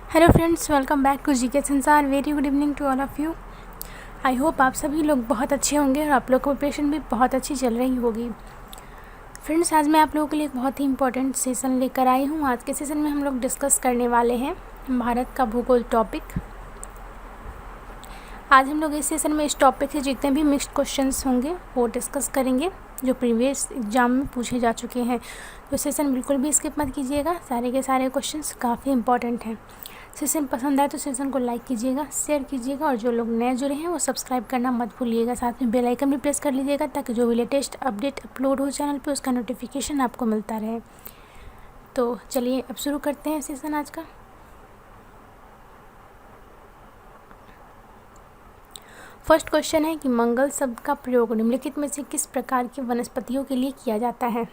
Hello friends, welcome back to GK Sansar. Very good evening to all of you. I hope आप सभी लोग बहुत अच्छे होंगे और आप लोग की प्रिपरेशन भी बहुत अच्छी चल रही होगी। फ्रेंड्स, आज मैं आप लोगों के लिए एक बहुत ही इंपॉर्टेंट सेशन लेकर आई हूँ। आज के सेशन में हम लोग डिस्कस करने वाले हैं भारत का भूगोल टॉपिक। आज हम लोग इस सेशन में इस टॉपिक से जितने भी मिक्स्ड क्वेश्चंस होंगे वो डिस्कस करेंगे जो प्रीवियस एग्जाम में पूछे जा चुके हैं। तो सेशन बिल्कुल भी स्किप मत कीजिएगा, सारे के सारे क्वेश्चंस काफ़ी इंपॉर्टेंट हैं। सेशन पसंद आए तो सेशन को लाइक कीजिएगा, शेयर कीजिएगा और जो लोग नए जुड़े हैं वो सब्सक्राइब करना मत भूलिएगा। साथ में बेल आइकन भी प्रेस कर लीजिएगा ताकि जो भी लेटेस्ट अपडेट अपलोड हो चैनल पे उसका नोटिफिकेशन आपको मिलता रहे। तो चलिए अब शुरू करते हैं सेशन आज का। फर्स्ट क्वेश्चन है कि मंगल शब्द का प्रयोग निम्नलिखित में से किस प्रकार की वनस्पतियों के लिए किया जाता है।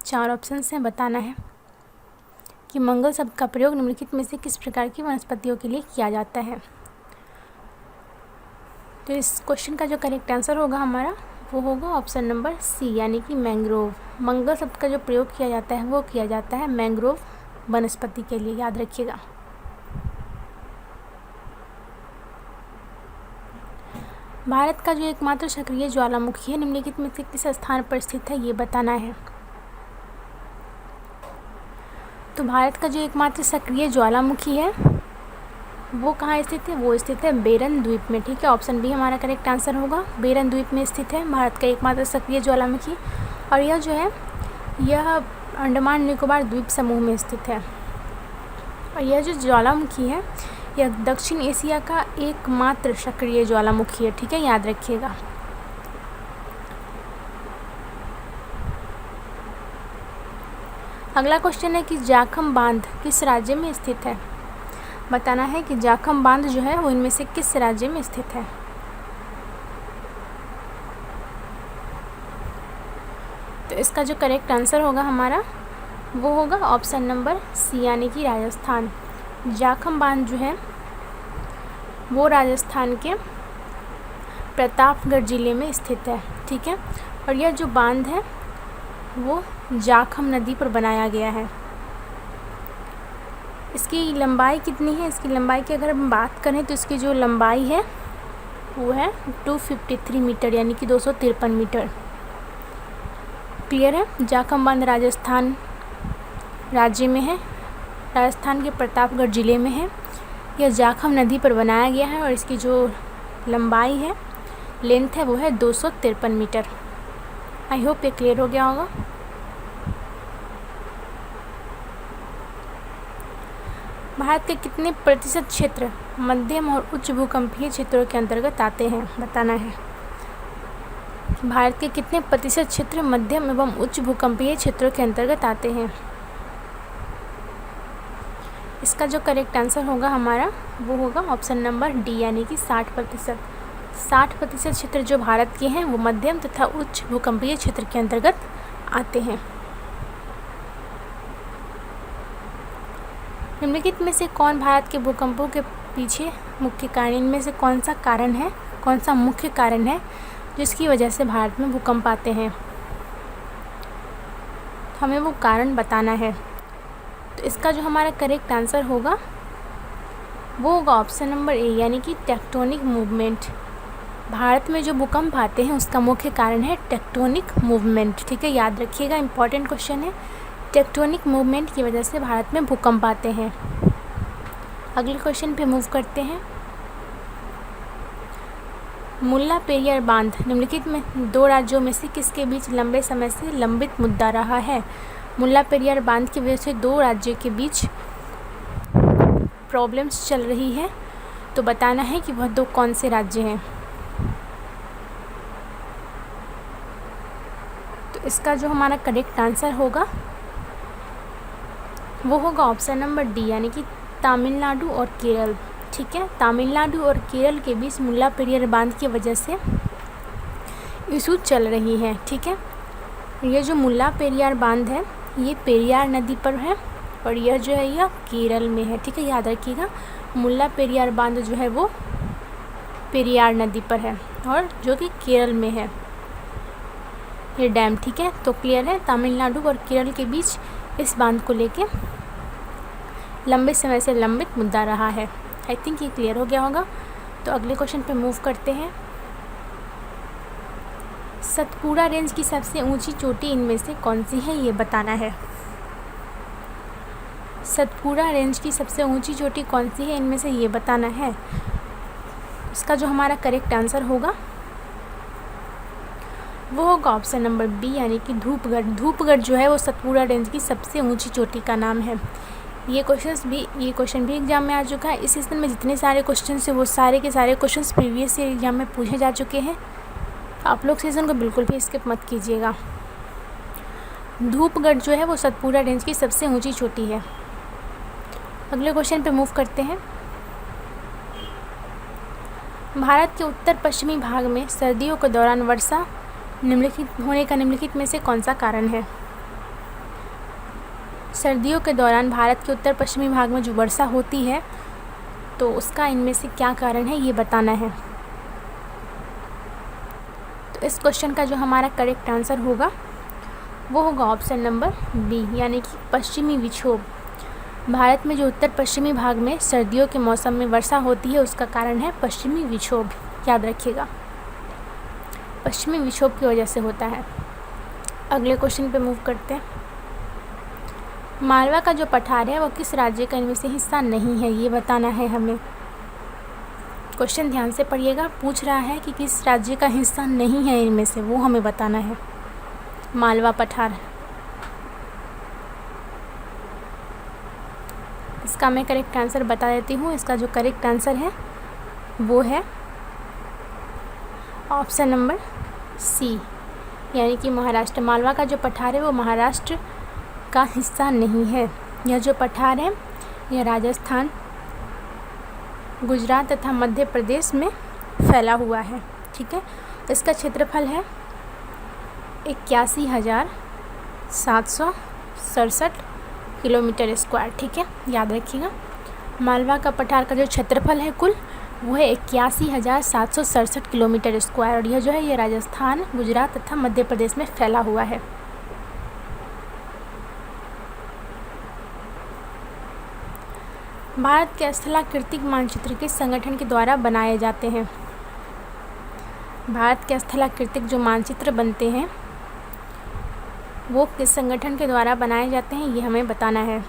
4 ऑप्शन हैं, बताना है कि मंगल शब्द का प्रयोग निम्नलिखित में से किस प्रकार की वनस्पतियों के लिए किया जाता है। तो इस क्वेश्चन का जो करेक्ट आंसर होगा हमारा वो होगा ऑप्शन नंबर सी, यानी कि मैंग्रोव। मंगल शब्द का जो प्रयोग किया जाता है वो किया जाता है मैंग्रोव वनस्पति के लिए, याद रखिएगा। भारत का जो एकमात्र सक्रिय ज्वालामुखी है निम्नलिखित में से किस स्थान पर स्थित है, ये बताना है। तो भारत का जो एकमात्र सक्रिय ज्वालामुखी है वो कहाँ स्थित है, वो स्थित है बेरन द्वीप में। ठीक है, ऑप्शन बी हमारा करेक्ट आंसर होगा। बेरन द्वीप में स्थित है भारत का एकमात्र सक्रिय ज्वालामुखी, और यह जो है यह अंडमान निकोबार द्वीप समूह में स्थित है। और यह जो ज्वालामुखी है यह दक्षिण एशिया का एकमात्र सक्रिय ज्वालामुखी है। ठीक है, याद रखिएगा। अगला क्वेश्चन है कि जाखम बांध किस राज्य में स्थित है। बताना है कि जाखम बांध जो है वो इनमें से किस राज्य में स्थित है। तो इसका जो करेक्ट आंसर होगा हमारा वो होगा ऑप्शन नंबर सी, यानी कि राजस्थान। जाखम बांध जो है वो राजस्थान के प्रतापगढ़ ज़िले में स्थित है। ठीक है, और यह जो बांध है वो जाखम नदी पर बनाया गया है। इसकी लंबाई कितनी है, इसकी लंबाई की अगर हम बात करें तो इसकी जो लंबाई है वो है 253 मीटर, यानी कि 253 मीटर। क्लियर है। जाखम बांध राजस्थान राज्य में है, राजस्थान के प्रतापगढ़ ज़िले में है। यह जाखम नदी पर बनाया गया है और इसकी जो लंबाई है, लेंथ है, वो है 253 मीटर। आई होप ये क्लियर हो गया होगा। भारत के कितने प्रतिशत क्षेत्र मध्यम और उच्च भूकंपीय क्षेत्रों के अंतर्गत आते हैं, बताना है। भारत के कितने प्रतिशत क्षेत्र मध्यम एवं उच्च भूकंपीय क्षेत्रों के अंतर्गत आते हैं। इसका जो करेक्ट आंसर होगा हमारा वो होगा ऑप्शन नंबर डी, यानी कि 60%। 60% क्षेत्र जो भारत के हैं वो मध्यम तथा उच्च भूकंपीय क्षेत्र के अंतर्गत आते हैं। निम्नलिखित में से कौन भारत के भूकंपों के पीछे मुख्य कारण, इनमें से कौन सा कारण है, कौन सा मुख्य कारण है जिसकी वजह से भारत में भूकंप आते हैं। हमें वो कारण बताना है। तो इसका जो हमारा करेक्ट आंसर होगा वो होगा ऑप्शन नंबर ए, यानी कि टेक्टोनिक मूवमेंट। भारत में जो भूकंप आते हैं उसका मुख्य कारण है टेक्टोनिक मूवमेंट। ठीक है, याद रखिएगा, इंपॉर्टेंट क्वेश्चन है। टेक्टोनिक मूवमेंट की वजह से भारत में भूकंप आते हैं। अगले क्वेश्चन पे मूव करते हैं। मुल्ला पेरियार बांध निम्नलिखित में 2 राज्यों में से किसके बीच लंबे समय से लंबित मुद्दा रहा है। मुल्ला पेरियार बांध की वजह से 2 राज्यों के बीच प्रॉब्लम्स चल रही है, तो बताना है कि वह 2 कौन से राज्य हैं। तो इसका जो हमारा करेक्ट आंसर होगा वो होगा ऑप्शन नंबर डी, यानी कि तमिलनाडु और केरल। ठीक है, तमिलनाडु और केरल के बीच मुल्ला पेरियार बांध की वजह से इशू चल रही है। ठीक है, ये जो मुल्ला पेरियार बांध है ये पेरियार नदी पर है और यह जो है यह केरल में है। ठीक है, याद रखिएगा, मुल्ला पेरियार बांध जो है वो पेरियार नदी पर है और जो कि केरल में है ये डैम। ठीक है, तो क्लियर है, तमिलनाडु और केरल के बीच इस बांध को लेके लंबे समय से लंबित मुद्दा रहा है। आई थिंक ये क्लियर हो गया होगा। तो अगले क्वेश्चन पे मूव करते हैं। सतपुड़ा रेंज की सबसे ऊंची चोटी इनमें से कौन सी है, ये बताना है। सतपुड़ा रेंज की सबसे ऊंची चोटी कौन सी है, इनमें से ये बताना है। इसका जो हमारा करेक्ट आंसर होगा वो होगा ऑप्शन नंबर बी, यानी कि धूपगढ़। धूपगढ़ जो है वो सतपुड़ा रेंज की सबसे ऊंची चोटी का नाम है। ये क्वेश्चन भी एग्जाम में आ चुका है। इस सीजन में जितने सारे क्वेश्चन है वो सारे के सारे क्वेश्चन प्रीवियस ईयर एग्जाम में पूछे जा चुके हैं। आप लोग सीजन को बिल्कुल भी स्किप मत कीजिएगा। धूपगढ़ जो है वो सतपुड़ा रेंज की सबसे ऊंची चोटी है। अगले क्वेश्चन पे मूव करते हैं। भारत के उत्तर पश्चिमी भाग में सर्दियों के दौरान वर्षा निम्नलिखित होने का निम्नलिखित में से कौन सा कारण है। सर्दियों के दौरान भारत के उत्तर पश्चिमी भाग में जो वर्षा होती है तो उसका इनमें से क्या कारण है, ये बताना है। तो इस क्वेश्चन का जो हमारा करेक्ट आंसर होगा वो होगा ऑप्शन नंबर बी, यानी कि पश्चिमी विक्षोभ। भारत में जो उत्तर पश्चिमी भाग में सर्दियों के मौसम में वर्षा होती है उसका कारण है पश्चिमी विक्षोभ। याद रखिएगा, पश्चिमी विक्षोभ की वजह से होता है। अगले क्वेश्चन पे मूव करते हैं। मालवा का जो पठार है वो किस राज्य का इनमें से हिस्सा नहीं है, ये बताना है हमें। क्वेश्चन ध्यान से पढ़िएगा। पूछ रहा है कि किस राज्य का हिस्सा नहीं है इनमें से, वो हमें बताना है। मालवा पठार, इसका मैं करेक्ट आंसर बता देती हूँ। इसका जो करेक्ट आंसर है वो है ऑप्शन नंबर सी, यानी कि महाराष्ट्र। मालवा का जो पठार है वो महाराष्ट्र का हिस्सा नहीं है। यह जो पठार है यह राजस्थान, गुजरात तथा मध्य प्रदेश में फैला हुआ है। ठीक है, इसका क्षेत्रफल है 81,767 किलोमीटर स्क्वायर। ठीक है, याद रखिएगा। मालवा का पठार का जो क्षेत्रफल है कुल वो है 81,767 किलोमीटर स्क्वायर, और यह जो है ये राजस्थान, गुजरात तथा मध्य प्रदेश में फैला हुआ है। भारत के स्थलाकृतिक मानचित्र किस संगठन के द्वारा बनाए जाते हैं। भारत के स्थलाकृतिक जो मानचित्र बनते हैं वो किस संगठन के द्वारा बनाए जाते हैं, ये हमें बताना है।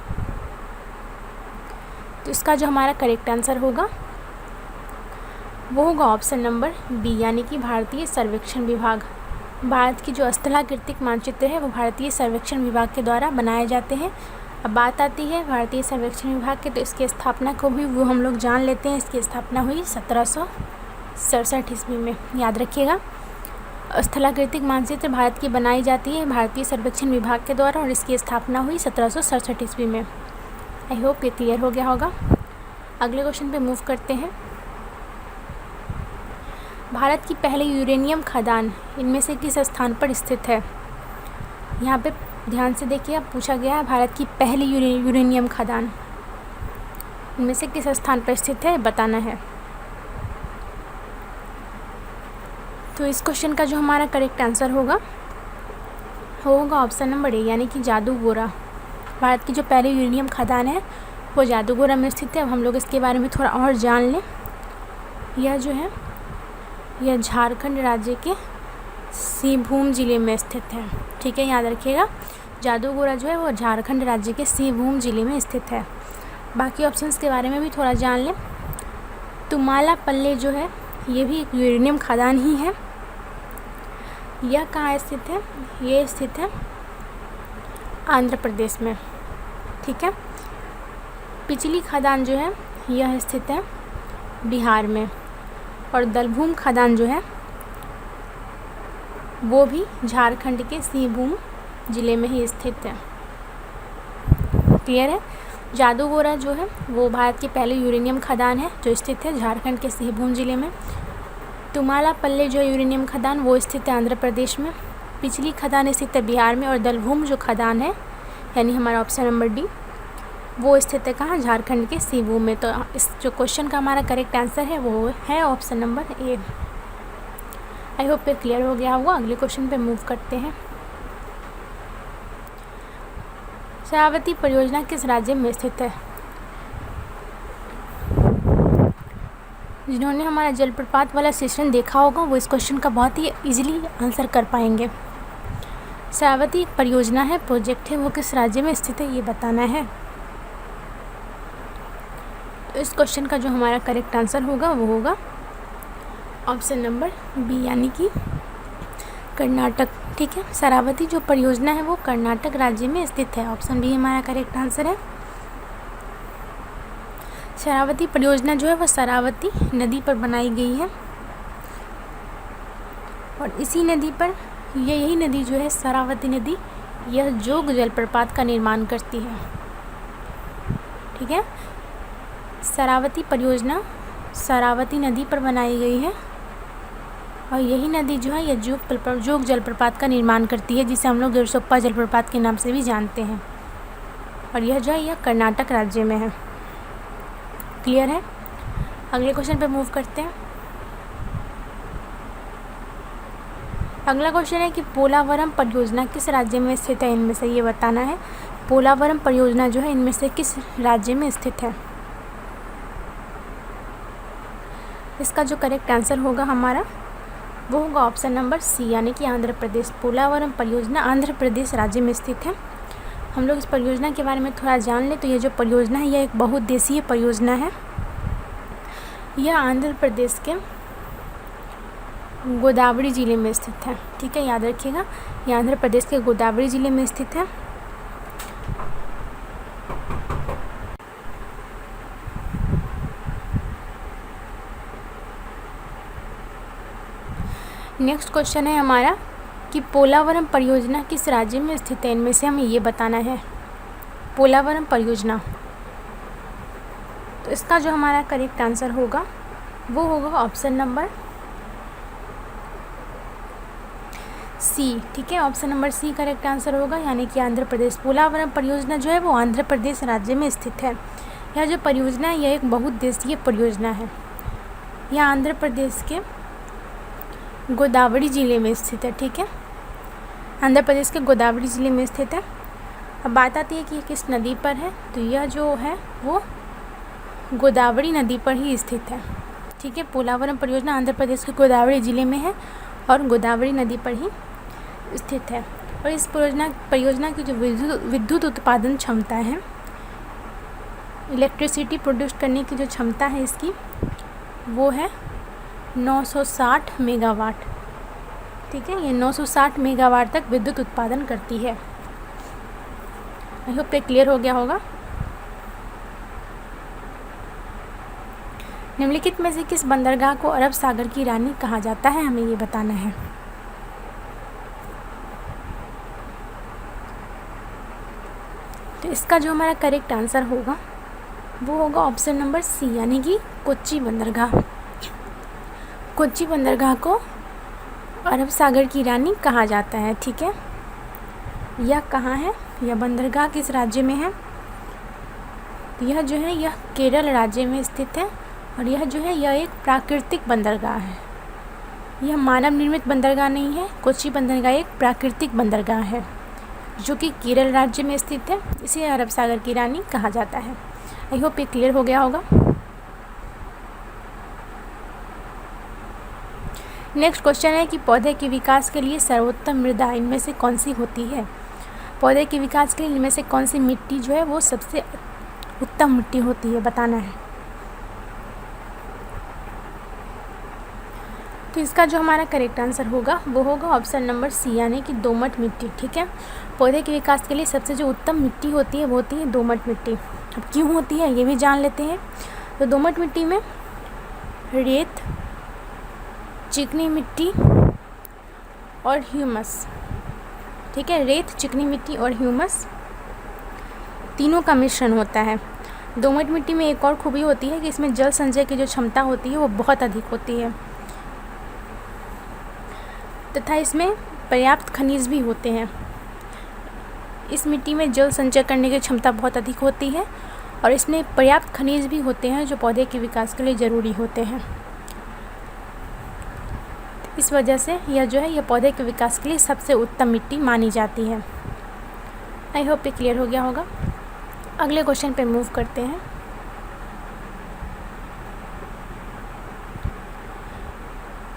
तो इसका जो हमारा करेक्ट आंसर होगा वो होगा ऑप्शन नंबर बी, यानी कि भारतीय सर्वेक्षण विभाग। भारत की जो स्थलाकृतिक मानचित्र है वो भारतीय सर्वेक्षण विभाग के द्वारा बनाए जाते हैं। अब बात आती है भारतीय सर्वेक्षण विभाग के, तो इसकी स्थापना को भी वो हम लोग जान लेते हैं। इसकी स्थापना हुई 1767 ईस्वी में। याद रखिएगा, स्थलाकृतिक मानचित्र भारत की बनाई जाती है भारतीय सर्वेक्षण विभाग के द्वारा, और इसकी स्थापना हुई 1767 ईस्वी में। आई होप ये क्लियर हो गया होगा। अगले क्वेश्चन पे मूव करते हैं। भारत की पहली यूरेनियम खदान इनमें से किस स्थान पर स्थित है। यहाँ पे ध्यान से देखिए, पूछा गया है भारत की पहली यूरेनियम खदान इनमें से किस स्थान पर स्थित है, बताना है। तो इस क्वेश्चन का जो हमारा करेक्ट आंसर होगा वो होगा ऑप्शन नंबर ए, यानी कि जादूगोरा। भारत की जो पहली यूरेनियम खदान है वो जादूगोरा में स्थित है। अब हम लोग इसके बारे में थोड़ा और जान लें। यह जो है यह झारखंड राज्य के सिंहभूम जिले में स्थित है। ठीक है, याद रखिएगा, जादूगोरा जो है वो झारखंड राज्य के सिंहभूम जिले में स्थित है। बाकी ऑप्शंस के बारे में भी थोड़ा जान लें। तुमालापल्ले जो है ये भी एक यूरेनियम खदान ही है। यह कहाँ स्थित है, ये स्थित है आंध्र प्रदेश में। ठीक है, पिछली खदान जो है यह स्थित है बिहार में, और दलभूम खदान जो है वो भी झारखंड के सिंहभूम ज़िले में ही स्थित है। क्लियर है। जादूगोरा जो है वो भारत की पहली यूरेनियम खदान है जो स्थित है झारखंड के सिंहभूम ज़िले में। तुमालापल्ले जो यूरेनियम खदान वो स्थित है आंध्र प्रदेश में। पिछली खदान स्थित है बिहार में, और दलभूम जो खदान है यानी हमारा ऑप्शन नंबर डी वो स्थित है कहाँ, झारखंड के सिंहभूम में। तो इस जो क्वेश्चन का हमारा करेक्ट आंसर है वो है option number A. I hope ये क्लियर हो गया होगा। अगले क्वेश्चन पे मूव करते हैं। शरावती परियोजना किस राज्य में स्थित है। जिन्होंने हमारा जलप्रपात वाला सेशन देखा होगा वो इस क्वेश्चन का बहुत ही इजीली आंसर कर पाएंगे। शरावती एक परियोजना है, प्रोजेक्ट है, वो किस राज्य में स्थित है ये बताना है। तो इस क्वेश्चन का जो हमारा करेक्ट आंसर होगा वो होगा ऑप्शन नंबर बी, यानी कि कर्नाटक। ठीक है, शरावती जो परियोजना है वो कर्नाटक राज्य में स्थित है। ऑप्शन बी हमारा करेक्ट आंसर है। शरावती परियोजना जो है वह शरावती नदी पर बनाई गई है और इसी नदी पर यही नदी जो है शरावती नदी, यह जोग जलप्रपात का निर्माण करती है। ठीक है, शरावती परियोजना शरावती नदी पर बनाई गई है और यही नदी जो है यह जोग जलप्रपात का निर्माण करती है, जिसे हम लोग गिरसोप्पा जलप्रपात के नाम से भी जानते हैं। और यह जो है यह कर्नाटक राज्य में है। क्लियर है। अगले क्वेश्चन पे मूव करते हैं। अगला क्वेश्चन है कि पोलावरम परियोजना किस राज्य में स्थित है, इनमें से ये बताना है। पोलावरम परियोजना जो है इनमें से किस राज्य में स्थित है। इसका जो करेक्ट आंसर होगा हमारा वो होगा ऑप्शन नंबर सी, यानी कि आंध्र प्रदेश। पोलावरम परियोजना आंध्र प्रदेश राज्य में स्थित है। हम लोग इस परियोजना के बारे में थोड़ा जान लें तो ये जो परियोजना है यह एक बहुउद्देशीय परियोजना है। यह आंध्र प्रदेश के गोदावरी ज़िले में स्थित है। ठीक है, याद रखिएगा, यह आंध्र प्रदेश के गोदावरी ज़िले में स्थित है। नेक्स्ट क्वेश्चन है हमारा कि पोलावरम परियोजना किस राज्य में स्थित है, इनमें से हमें ये बताना है। पोलावरम परियोजना, तो इसका जो हमारा करेक्ट आंसर होगा वो होगा ऑप्शन नंबर सी। ठीक है, option number C correct answer होगा, यानी कि आंध्र प्रदेश। पोलावरम परियोजना जो है वो आंध्र प्रदेश राज्य में स्थित है। यह जो परियोजना है यह एक बहुउद्देशीय परियोजना है। यह आंध्र प्रदेश के गोदावरी ज़िले में स्थित है। ठीक है, आंध्र प्रदेश के गोदावरी ज़िले में स्थित है। अब बात आती है कि किस नदी पर है, तो यह जो है वो गोदावरी नदी पर ही स्थित है। ठीक है, पोलावरम परियोजना आंध्र प्रदेश के गोदावरी ज़िले में है और गोदावरी नदी पर ही स्थित है। और इस परियोजना की जो विद्युत उत्पादन क्षमता है, इलेक्ट्रिसिटी प्रोड्यूस करने की जो क्षमता है इसकी, वो है 960 मेगावाट। ठीक है, ये 960 मेगावाट तक विद्युत उत्पादन करती है। आई होप ये क्लियर हो गया होगा। निम्नलिखित में से किस बंदरगाह को अरब सागर की रानी कहा जाता है, हमें ये बताना है। तो इसका जो हमारा करेक्ट आंसर होगा वो होगा ऑप्शन नंबर सी, यानी कि कोच्चि बंदरगाह। कोच्चि बंदरगाह को अरब सागर की रानी कहा जाता है। ठीक है, यह कहाँ है, यह बंदरगाह किस राज्य में है, यह जो है यह केरल राज्य में स्थित है। और यह जो है यह एक प्राकृतिक बंदरगाह है, यह मानव निर्मित बंदरगाह नहीं है। कोच्चि बंदरगाह एक प्राकृतिक बंदरगाह है जो कि केरल राज्य में स्थित है। इसे अरब सागर की रानी कहा जाता है। आई होप ये क्लियर हो गया होगा। नेक्स्ट क्वेश्चन है कि पौधे के विकास के लिए सर्वोत्तम मृदा इनमें से कौन सी होती है। पौधे के विकास के लिए इनमें से कौन सी मिट्टी जो है वो सबसे उत्तम मिट्टी होती है, बताना है। तो इसका जो हमारा करेक्ट आंसर होगा वो होगा ऑप्शन नंबर सी, यानी कि दोमट मिट्टी। ठीक है, पौधे के विकास के लिए सबसे जो उत्तम मिट्टी होती है वो होती है दोमट मिट्टी। अब क्यों होती है ये भी जान लेते हैं। तो दोमट मिट्टी में रेत, चिकनी मिट्टी और ह्यूमस, ठीक है, रेत, चिकनी मिट्टी और ह्यूमस तीनों का मिश्रण होता है। दोमट मिट्टी में एक और खूबी होती है कि इसमें जल संचय की जो क्षमता होती है वो बहुत अधिक होती है तथा इसमें पर्याप्त खनिज भी होते हैं। इस मिट्टी में जल संचय करने की क्षमता बहुत अधिक होती है और इसमें पर्याप्त खनिज भी होते हैं जो पौधे के विकास के लिए ज़रूरी होते हैं। इस वजह से यह जो है यह पौधे के विकास के लिए सबसे उत्तम मिट्टी मानी जाती है। आई होप ये क्लियर हो गया होगा। अगले क्वेश्चन पे मूव करते हैं।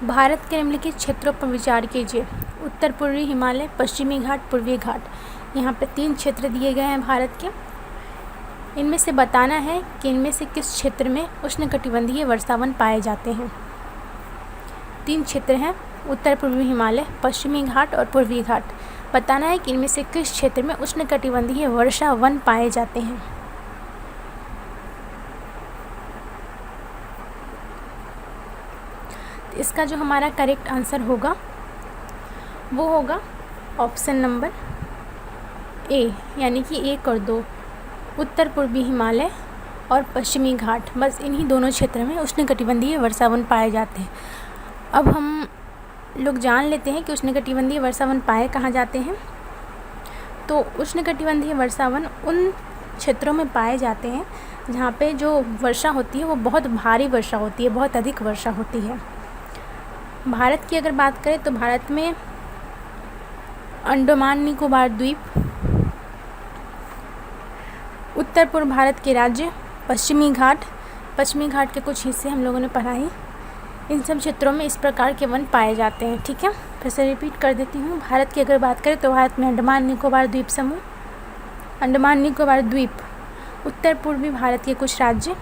भारत के निम्नलिखित क्षेत्रों पर विचार कीजिए। उत्तर पूर्वी हिमालय, पश्चिमी घाट, पूर्वी घाट। यहाँ पे 3 क्षेत्र दिए गए हैं भारत के। इनमें से बताना है कि इनमें से किस क्षेत्र में उष्णकटिबंधीय वर्षावन पाए जाते हैं। 3 क्षेत्र हैं, उत्तर पूर्वी हिमालय, पश्चिमी घाट और पूर्वी घाट। बताना है कि इनमें से किस क्षेत्र में उष्णकटिबंधीय वर्षावन पाए जाते हैं। इसका जो हमारा करेक्ट आंसर होगा वो होगा ऑप्शन नंबर ए, यानी कि 1 और 2, उत्तर पूर्वी हिमालय और पश्चिमी घाट। बस इन्हीं दोनों क्षेत्रों में उष्णकटिबंधीय वर्षावन पाए जाते हैं। अब हम लोग जान लेते हैं कि उष्णकटिबंधीय वर्षावन पाए कहाँ जाते हैं। तो उष्णकटिबंधीय वर्षावन उन क्षेत्रों में पाए जाते हैं जहाँ पे जो वर्षा होती है वो बहुत भारी वर्षा होती है, बहुत अधिक वर्षा होती है। भारत की अगर बात करें तो भारत में अंडमान निकोबार द्वीप, उत्तर पूर्व भारत के राज्य, पश्चिमी घाट के कुछ हिस्से हम लोगों ने पढ़ा ही। इन सब क्षेत्रों में इस प्रकार के वन पाए जाते हैं। ठीक है, फिर से रिपीट कर देती हूँ। भारत की अगर बात करें तो भारत में अंडमान निकोबार द्वीप समूह, अंडमान निकोबार द्वीप, उत्तर पूर्वी भारत के कुछ राज्य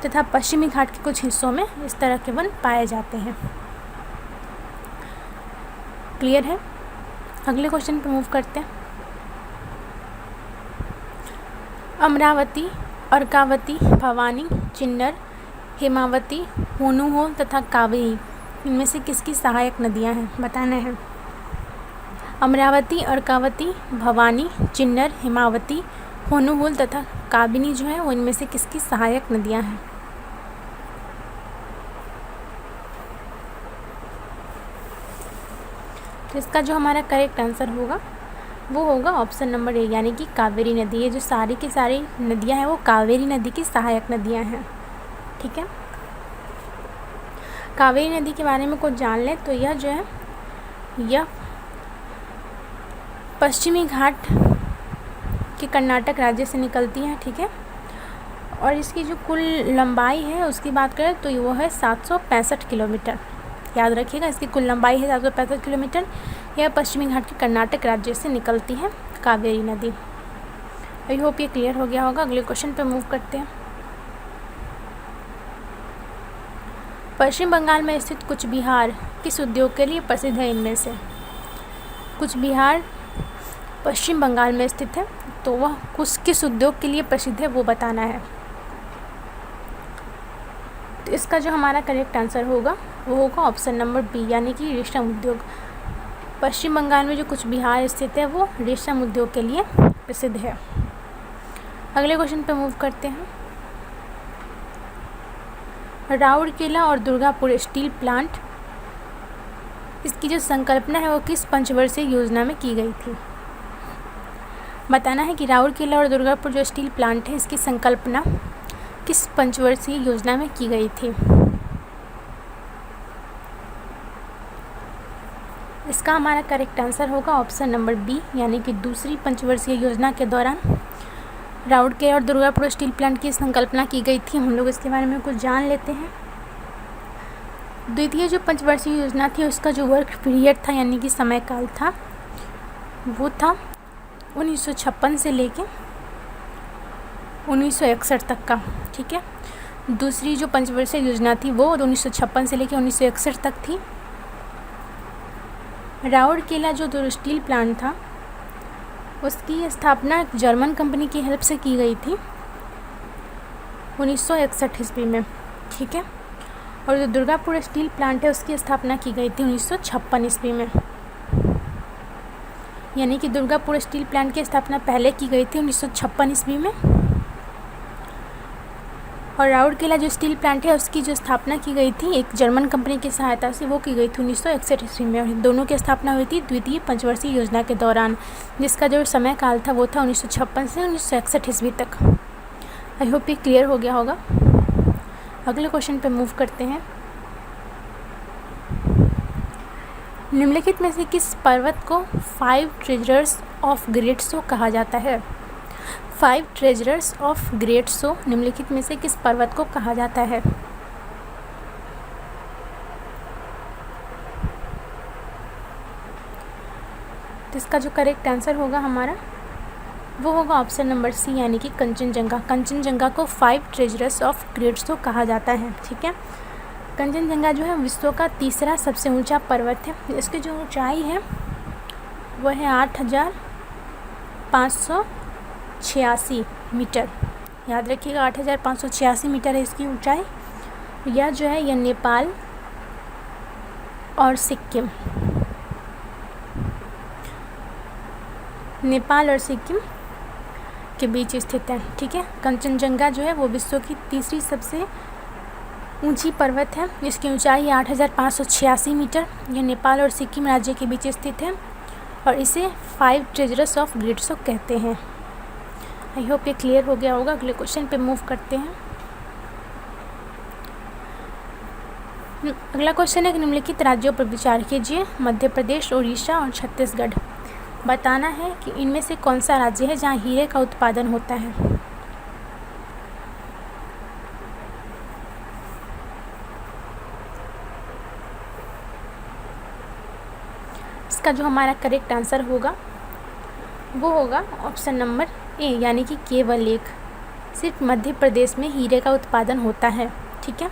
तथा पश्चिमी घाट के कुछ हिस्सों में इस तरह के वन पाए जाते हैं। क्लियर है? अगले क्वेश्चन पे मूव करते हैं। अमरावती, अर्कावती, भवानी, चिन्नर, हेमावती, होनूहो तथा कावेरी इनमें से किसकी सहायक नदियां हैं? बताना है। अमरावती, अर्कावती, भवानी, चिन्नर, हेमावती, होनूहुल तथा काबिनी जो है वो इनमें से किसकी सहायक नदियां हैं? तो इसका जो हमारा करेक्ट आंसर होगा वो होगा ऑप्शन नंबर ए, यानी कि कावेरी नदी। ये जो सारी की सारी नदियां हैं वो कावेरी नदी की सहायक नदियां हैं। ठीक है, कावेरी नदी के बारे में कुछ जान लें तो यह जो है यह पश्चिमी घाट के कर्नाटक राज्य से निकलती है। ठीक है, और इसकी जो कुल लंबाई है उसकी बात करें तो वो है 765 किलोमीटर। याद रखिएगा, इसकी कुल लंबाई है 765 किलोमीटर। यह पश्चिमी घाट के कर्नाटक राज्य से निकलती है कावेरी नदी। आई होप ये क्लियर हो गया होगा। अगले क्वेश्चन पे मूव करते हैं। पश्चिम बंगाल में स्थित कुछ बिहार किस उद्योग के लिए प्रसिद्ध है? इनमें से कुछ बिहार पश्चिम बंगाल में स्थित है तो वह किस उद्योग के लिए प्रसिद्ध है वो बताना है। तो इसका जो हमारा करेक्ट आंसर होगा वो होगा ऑप्शन नंबर बी, यानी कि रेशम उद्योग। पश्चिम बंगाल में जो कुछ बिहार स्थित है वो रेशम उद्योग के लिए प्रसिद्ध है। अगले क्वेश्चन पे मूव करते हैं। राउरकेला और दुर्गापुर स्टील प्लांट, इसकी जो संकल्पना है वो किस पंचवर्षीय योजना में की गई थी? बताना है कि राउरकेला और दुर्गापुर जो स्टील प्लांट है इसकी संकल्पना किस पंचवर्षीय योजना में की गई थी? इसका हमारा करेक्ट आंसर होगा ऑप्शन नंबर बी, यानी कि दूसरी पंचवर्षीय योजना के दौरान राउरकेला और दुर्गापुर स्टील प्लांट की संकल्पना की गई थी। हम लोग इसके बारे में कुछ जान लेते हैं। द्वितीय जो पंचवर्षीय योजना थी उसका जो वर्क पीरियड था यानी कि समय काल था वो था 1956 से लेके 1961 तक का। ठीक है, दूसरी जो पंचवर्षीय योजना थी वो 1956 से लेके 1961 तक थी। राउरकेला जो स्टील प्लांट था उसकी स्थापना जर्मन कंपनी की हेल्प से की गई थी 1961 ईस्वी में। ठीक है, और जो दुर्गापुर स्टील प्लांट है उसकी स्थापना की गई थी 1956 ईस्वी में, यानी कि दुर्गापुर स्टील प्लांट की स्थापना पहले की गई थी 1956 ईस्वी में, और राउरकेला जो स्टील प्लांट है उसकी जो स्थापना की गई थी एक जर्मन कंपनी की सहायता से वो की गई थी 1961 ईस्वी में। और दोनों की स्थापना हुई थी द्वितीय पंचवर्षीय योजना के दौरान, जिसका जो समय काल था वो था 1956 से 1961 ईस्वी तक। आई होप ये क्लियर हो गया होगा। अगले क्वेश्चन पे मूव करते हैं। निम्नलिखित में से किस पर्वत को 5 ट्रेजर्स ऑफ ग्रेट सो कहा जाता है? 5 ट्रेजर्स ऑफ ग्रेट सो निम्नलिखित में से किस पर्वत को कहा जाता है? तो इसका जो करेक्ट आंसर होगा हमारा वो होगा ऑप्शन नंबर सी, यानी कि कंचनजंगा। कंचनजंगा को 5 ट्रेजर्स ऑफ ग्रेट्सो कहा जाता है। ठीक है, कंचनजंगा जो है विश्व का तीसरा सबसे ऊंचा पर्वत है। इसकी जो ऊंचाई है वह है 8,586 मीटर। याद रखिएगा 8,586 मीटर है इसकी ऊंचाई। यह जो है यह नेपाल और सिक्किम के बीच स्थित है। ठीक है, कंचनजंगा जो है वो विश्व की तीसरी सबसे ऊंची पर्वत है। इसकी ऊंचाई 8,586 मीटर। यह नेपाल और सिक्किम राज्य के बीच स्थित है और इसे 5 ट्रेजर्स ऑफ ग्रेट्सो कहते हैं। आई होप ये क्लियर हो गया होगा। अगले क्वेश्चन पे मूव करते हैं। अगला क्वेश्चन है कि निम्नलिखित राज्यों पर विचार कीजिए, मध्य प्रदेश, उड़ीसा और छत्तीसगढ़। बताना है कि इनमें से कौन सा राज्य है जहाँ हीरे का उत्पादन होता है। इसका जो हमारा करेक्ट आंसर होगा वो होगा ऑप्शन नंबर ए, यानी कि केवल एक। सिर्फ मध्य प्रदेश में हीरे का उत्पादन होता है। ठीक है,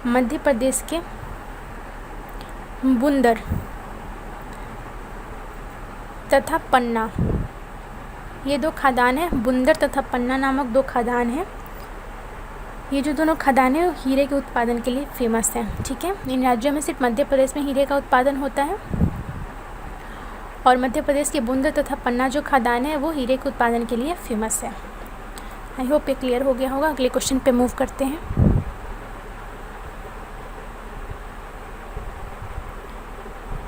मध्य प्रदेश के बुंदर तथा पन्ना, ये 2 खदान है। बुंदर तथा पन्ना नामक 2 खदान हैं। ये जो दोनों खदान है हीरे के उत्पादन के लिए फेमस हैं। ठीक है, इन राज्यों में सिर्फ मध्य प्रदेश में हीरे का उत्पादन होता है और मध्य प्रदेश के बुंदर तथा पन्ना जो खदान है वो हीरे के उत्पादन के लिए फेमस है। आई होप ये क्लियर हो गया होगा। अगले क्वेश्चन पे मूव करते हैं।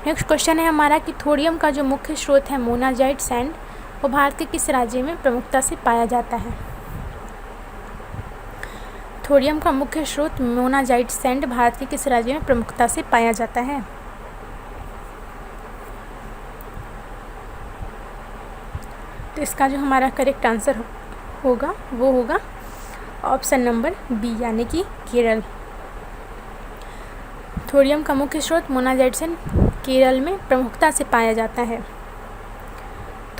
नेक्स्ट क्वेश्चन है हमारा कि थोरियम का जो मुख्य स्रोत है मोनाजाइट सैंड, वो भारत के किस राज्य में प्रमुखता से पाया जाता है। थोरियम का मुख्य स्रोत मोनाजाइट सैंड भारत के किस राज्य में प्रमुखता से पाया जाता है। तो इसका जो हमारा करेक्ट आंसर होगा वो होगा ऑप्शन नंबर बी, यानी कि केरल। थोरियम का मुख्य स्रोत मोनाजाइट सैंड केरल में प्रमुखता से पाया जाता है।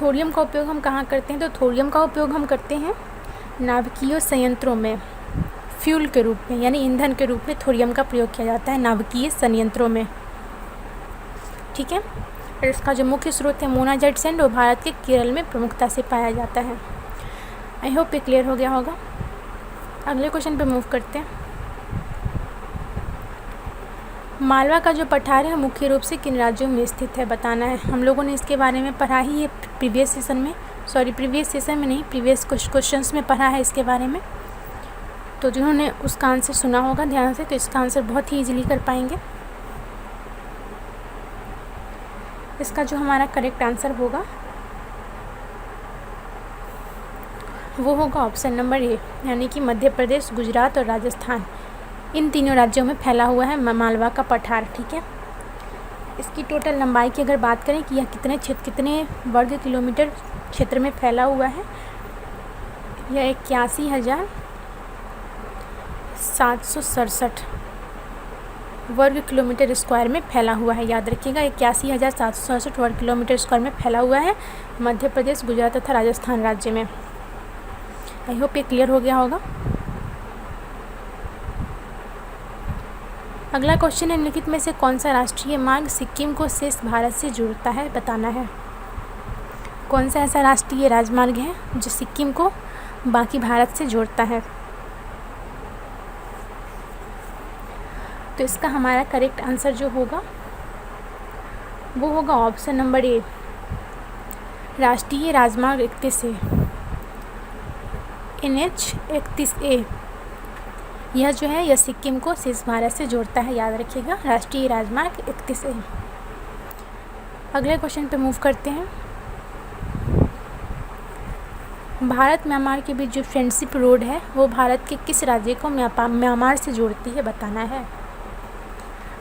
थोरियम का उपयोग हम कहाँ करते हैं, तो थोरियम का उपयोग हम करते हैं नाभिकीय संयंत्रों में फ्यूल के रूप में, यानी ईंधन के रूप में थोरियम का प्रयोग किया जाता है नाभिकीय संयंत्रों में। ठीक है, और इसका जो मुख्य स्रोत है मोनाजाइट सैंड वो भारत के केरल में प्रमुखता से पाया जाता है। आई होप ये क्लियर हो गया होगा। अगले क्वेश्चन पे मूव करते हैं। मालवा का जो पठार है मुख्य रूप से किन राज्यों में स्थित है, बताना है। हम लोगों ने इसके बारे में पढ़ा ही है प्रीवियस सेशन में नहीं, प्रीवियस क्वेश्चंस में पढ़ा है इसके बारे में। तो जिन्होंने उसका आंसर सुना होगा ध्यान से, तो इसका आंसर बहुत ही ईजिली कर पाएंगे। इसका जो हमारा करेक्ट आंसर होगा वो होगा ऑप्शन नंबर ए, यानी कि मध्य प्रदेश, गुजरात और राजस्थान, इन तीनों राज्यों में फैला हुआ है मालवा का पठार। ठीक है, इसकी टोटल लंबाई की अगर बात करें कि यह कितने वर्ग किलोमीटर क्षेत्र में फैला हुआ है, यह 81,767 वर्ग किलोमीटर स्क्वायर में फैला हुआ है। याद रखिएगा 81,767 वर्ग किलोमीटर स्क्वायर में फैला हुआ है मध्य प्रदेश, गुजरात तथा राजस्थान राज्य में। आई होप ये क्लियर हो गया होगा। अगला क्वेश्चन है निम्नलिखित में से कौन सा राष्ट्रीय मार्ग सिक्किम को शेष भारत से जोड़ता है, बताना है। कौन सा ऐसा राष्ट्रीय राजमार्ग है जो सिक्किम को बाकी भारत से जोड़ता है। तो इसका हमारा करेक्ट आंसर जो होगा वो होगा ऑप्शन नंबर ए, राष्ट्रीय राजमार्ग 31A, NH 31A। यह जो है यह सिक्किम को शेष भारत से जोड़ता है। याद रखिएगा राष्ट्रीय राजमार्ग 31A। अगले क्वेश्चन पे मूव करते हैं। भारत म्यांमार के बीच जो फ्रेंडशिप रोड है वो भारत के किस राज्य को म्यांमार से जोड़ती है, बताना है।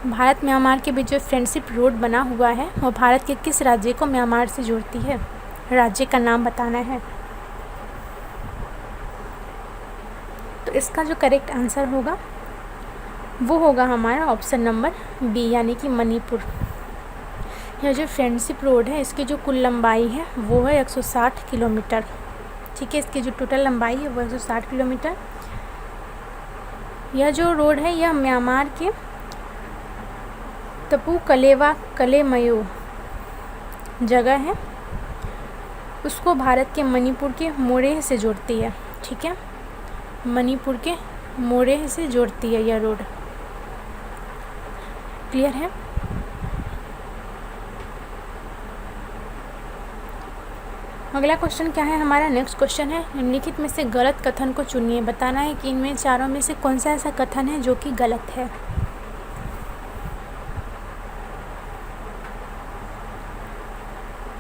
भारत म्यांमार के बीच जो फ्रेंडशिप रोड बना हुआ है वो भारत के किस राज्य को म्यांमार से जोड़ती है, राज्य का नाम बताना है। तो इसका जो करेक्ट आंसर होगा वो होगा हमारा ऑप्शन नंबर बी, यानी कि मणिपुर। यह जो फ्रेंडशिप रोड है इसकी जो कुल लंबाई है वो है 160 किलोमीटर। ठीक है, इसकी जो टोटल लंबाई है वो 160 किलोमीटर। यह जो रोड है यह म्यांमार के तपू कलेवा कलेमयो जगह है, उसको भारत के मणिपुर के मोरेह से जोड़ती है। ठीक है, मणिपुर के मोरेह से जोड़ती है यह रोड। क्लियर है? अगला क्वेश्चन क्या है हमारा? नेक्स्ट क्वेश्चन है, निम्नलिखित में से गलत कथन को चुनिए। बताना है कि इनमें चारों में से कौन सा ऐसा कथन है जो कि गलत है।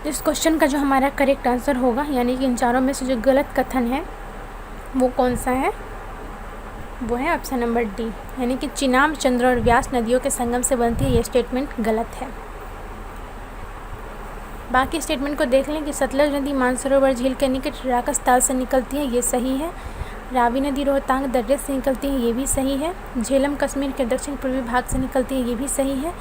इस क्वेश्चन का जो हमारा करेक्ट आंसर होगा, यानी कि इन चारों में से जो गलत कथन है वो कौन सा है? वो है ऑप्शन नंबर डी, यानी कि चिनाब, चंद्र और व्यास नदियों के संगम से बनती है। ये स्टेटमेंट गलत है। बाकी स्टेटमेंट को देख लें कि सतलज नदी मानसरोवर झील के निकट राकस ताल से निकलती है, ये सही है। रावी नदी रोहतांग दर्रे से निकलती है, ये भी सही है। झेलम कश्मीर के दक्षिण पूर्वी भाग से निकलती है, ये भी सही है।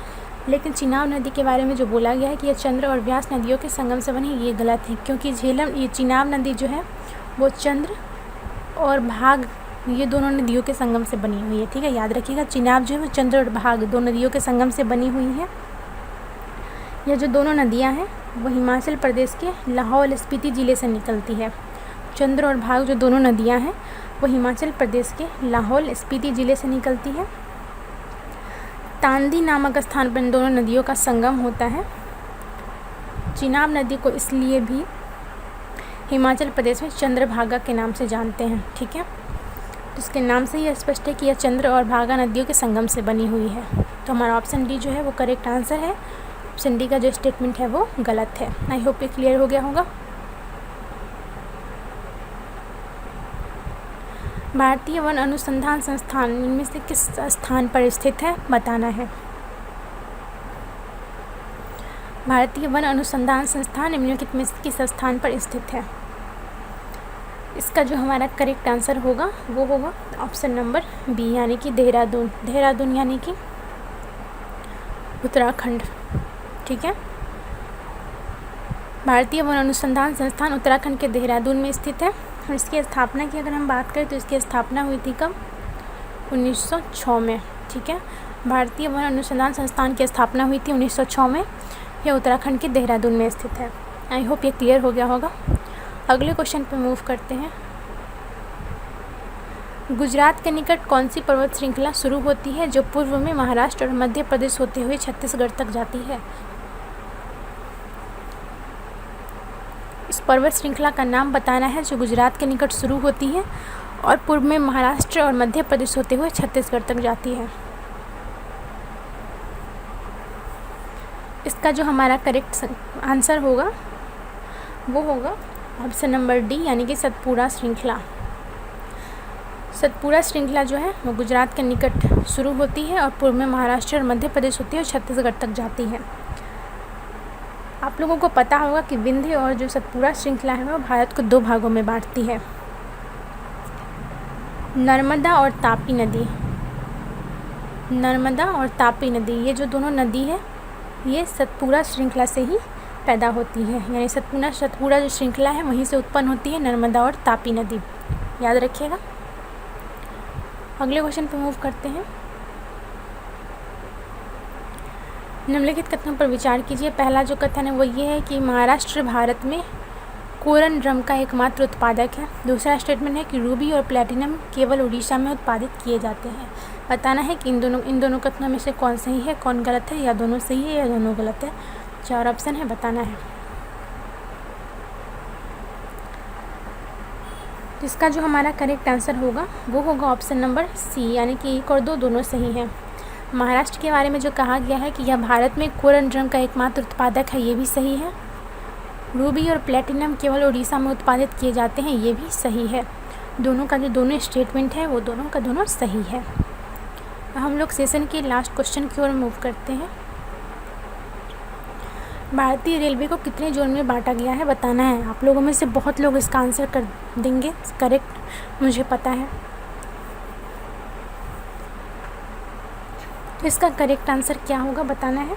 लेकिन चिनाब नदी के बारे में जो बोला गया है कि यह चंद्र और व्यास नदियों के संगम से बनी, ये गलत है, क्योंकि ये चिनाब नदी जो है वो चंद्र और भाग ये दोनों नदियों के संगम से बनी हुई है। ठीक है, याद रखिएगा, चिनाब जो है वो चंद्र और भाग दो नदियों के संगम से बनी हुई है। यह जो दोनों नदियां हैं वो हिमाचल प्रदेश के लाहौल स्पीति ज़िले से निकलती है। चंद्र और भाग जो दोनों नदियां हैं वो हिमाचल प्रदेश के लाहौल स्पीति ज़िले से निकलती है। तांदी नामक स्थान पर इन दोनों नदियों का संगम होता है। चिनाब नदी को इसलिए भी हिमाचल प्रदेश में चंद्रभागा के नाम से जानते हैं। ठीक है, इसके नाम से यह स्पष्ट है कि यह चंद्र और भागा नदियों के संगम से बनी हुई है। तो हमारा ऑप्शन डी जो है वो करेक्ट आंसर है। ऑप्शन डी का जो स्टेटमेंट है वो गलत है। आई होप ये क्लियर हो गया होगा। भारतीय वन अनुसंधान संस्थान इनमें से किस स्थान पर स्थित है? बताना है। भारतीय वन अनुसंधान संस्थान निम्नलिखित में से किस स्थान पर स्थित है? इसका जो हमारा करेक्ट आंसर होगा वो होगा ऑप्शन नंबर बी, यानी कि देहरादून। देहरादून यानी कि उत्तराखंड। ठीक है, भारतीय वन अनुसंधान संस्थान उत्तराखंड के देहरादून में स्थित है। इसकी स्थापना की अगर हम बात करें तो इसकी स्थापना हुई थी कब? 1906 में। ठीक है, भारतीय वन अनुसंधान संस्थान की स्थापना हुई थी 1906 में। यह उत्तराखंड के देहरादून में स्थित है। आई होप ये क्लियर हो गया होगा। अगले क्वेश्चन पे मूव करते हैं। गुजरात के निकट कौन सी पर्वत श्रृंखला शुरू होती है जो पूर्व में महाराष्ट्र और मध्य प्रदेश होते हुए छत्तीसगढ़ तक जाती है? इस पर्वत श्रृंखला का नाम बताना है जो गुजरात के निकट शुरू होती है और पूर्व में महाराष्ट्र और मध्य प्रदेश होते हुए छत्तीसगढ़ तक जाती है। इसका जो हमारा करेक्ट आंसर होगा वो होगा ऑप्शन नंबर डी, यानी कि सतपुड़ा श्रृंखला। सतपुड़ा श्रृंखला जो है वो गुजरात के निकट शुरू होती है और पूर्व में महाराष्ट्र और मध्य प्रदेश होती है और छत्तीसगढ़ तक जाती है। आप लोगों को पता होगा कि विंध्य और जो सतपुड़ा श्रृंखला है वो भारत को 2 भागों में बांटती है। नर्मदा और तापी नदी। नर्मदा और तापी नदी ये जो दोनों नदी है ये सतपुड़ा श्रृंखला से ही पैदा होती है, यानी सतपुड़ा जो श्रृंखला है वहीं से उत्पन्न होती है नर्मदा और तापी नदी। याद रखिएगा। अगले क्वेश्चन पर मूव करते हैं। निम्नलिखित कथनों पर विचार कीजिए। पहला जो कथन है वो ये है कि महाराष्ट्र भारत में कोरन ड्रम का एकमात्र उत्पादक है। दूसरा स्टेटमेंट है कि रूबी और प्लैटिनम केवल उड़ीसा में उत्पादित किए जाते हैं। बताना है कि इन दोनों कथनों में से कौन सही है, कौन गलत है, या दोनों सही है या दोनों गलत है। 4 ऑप्शन है, बताना है। इसका जो हमारा करेक्ट आंसर होगा वो होगा ऑप्शन नंबर सी, यानी कि 1 और 2 दोनों सही हैं। महाराष्ट्र के बारे में जो कहा गया है कि यह भारत में कोरन ड्रम का एकमात्र उत्पादक है, ये भी सही है। रूबी और प्लैटिनम केवल उड़ीसा में उत्पादित किए जाते हैं, ये भी सही है। दोनों का जो दोनों स्टेटमेंट है वो दोनों का दोनों सही है। हम लोग सेशन के लास्ट क्वेश्चन की ओर मूव करते हैं। भारतीय रेलवे को कितने जोन में बांटा गया है? बताना है। आप लोगों में से बहुत लोग इसका आंसर कर देंगे करेक्ट, मुझे पता है। तो इसका करेक्ट आंसर क्या होगा, बताना है।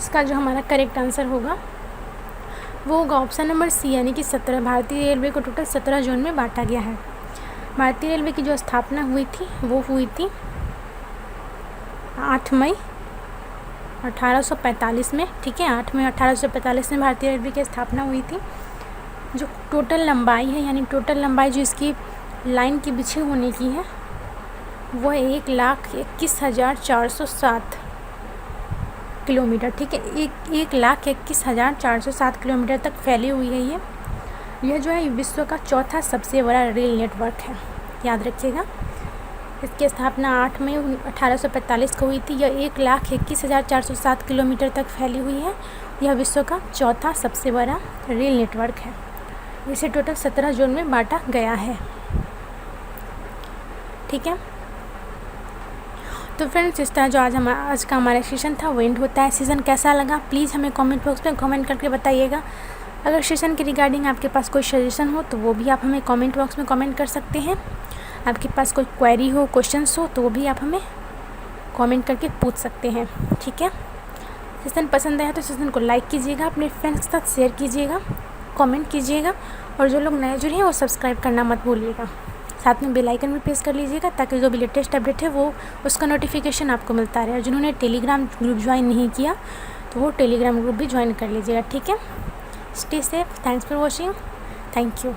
इसका जो हमारा करेक्ट आंसर होगा वो होगा ऑप्शन नंबर सी, यानी कि 17। भारतीय रेलवे को टोटल 17 जोन में बांटा गया है। भारतीय रेलवे की जो स्थापना हुई थी वो हुई थी 8 मई 1845 में, ठीक है। 8 मई 1845 में भारतीय रेलवे की स्थापना हुई थी। जो टोटल लंबाई है, यानी टोटल लंबाई जो इसकी लाइन के बिछे होने की है वो 1,21,407 किलोमीटर, ठीक है। 1,21,407 किलोमीटर तक फैली हुई है ये। यह जो है विश्व का चौथा सबसे बड़ा रेल नेटवर्क है, याद रखिएगा। इसकी स्थापना 8 मई 1845 को हुई थी। यह 1,21,407 किलोमीटर तक फैली हुई है। यह विश्व का चौथा सबसे बड़ा रेल नेटवर्क है। इसे टोटल 17 जोन में बांटा गया है, ठीक है। तो फ्रेंड्स, इस तरह जो आज का हमारा सेशन था वो एंड होता है। सेशन कैसा लगा प्लीज़ हमें कमेंट बॉक्स में कमेंट करके बताइएगा। अगर सेशन के रिगार्डिंग आपके पास कोई सजेशन हो तो वो भी आप हमें कमेंट बॉक्स में कमेंट कर सकते हैं। आपके पास कोई क्वेरी हो, क्वेश्चंस हो तो वो भी आप हमें कमेंट करके पूछ सकते हैं, ठीक है। सेशन पसंद आया तो सेशन को लाइक कीजिएगा, अपने फ्रेंड्स के साथ शेयर कीजिएगा, कमेंट कीजिएगा, और जो लोग नए जुड़े हैं वो सब्सक्राइब करना मत भूलिएगा। साथ में बेल आइकन भी प्रेस कर लीजिएगा ताकि जो भी लेटेस्ट अपडेट है वो उसका नोटिफिकेशन आपको मिलता रहे। और जिन्होंने टेलीग्राम ग्रुप ज्वाइन नहीं किया तो वो टेलीग्राम ग्रुप भी ज्वाइन कर लीजिएगा, ठीक है। Stay safe, thanks for watching, thank you.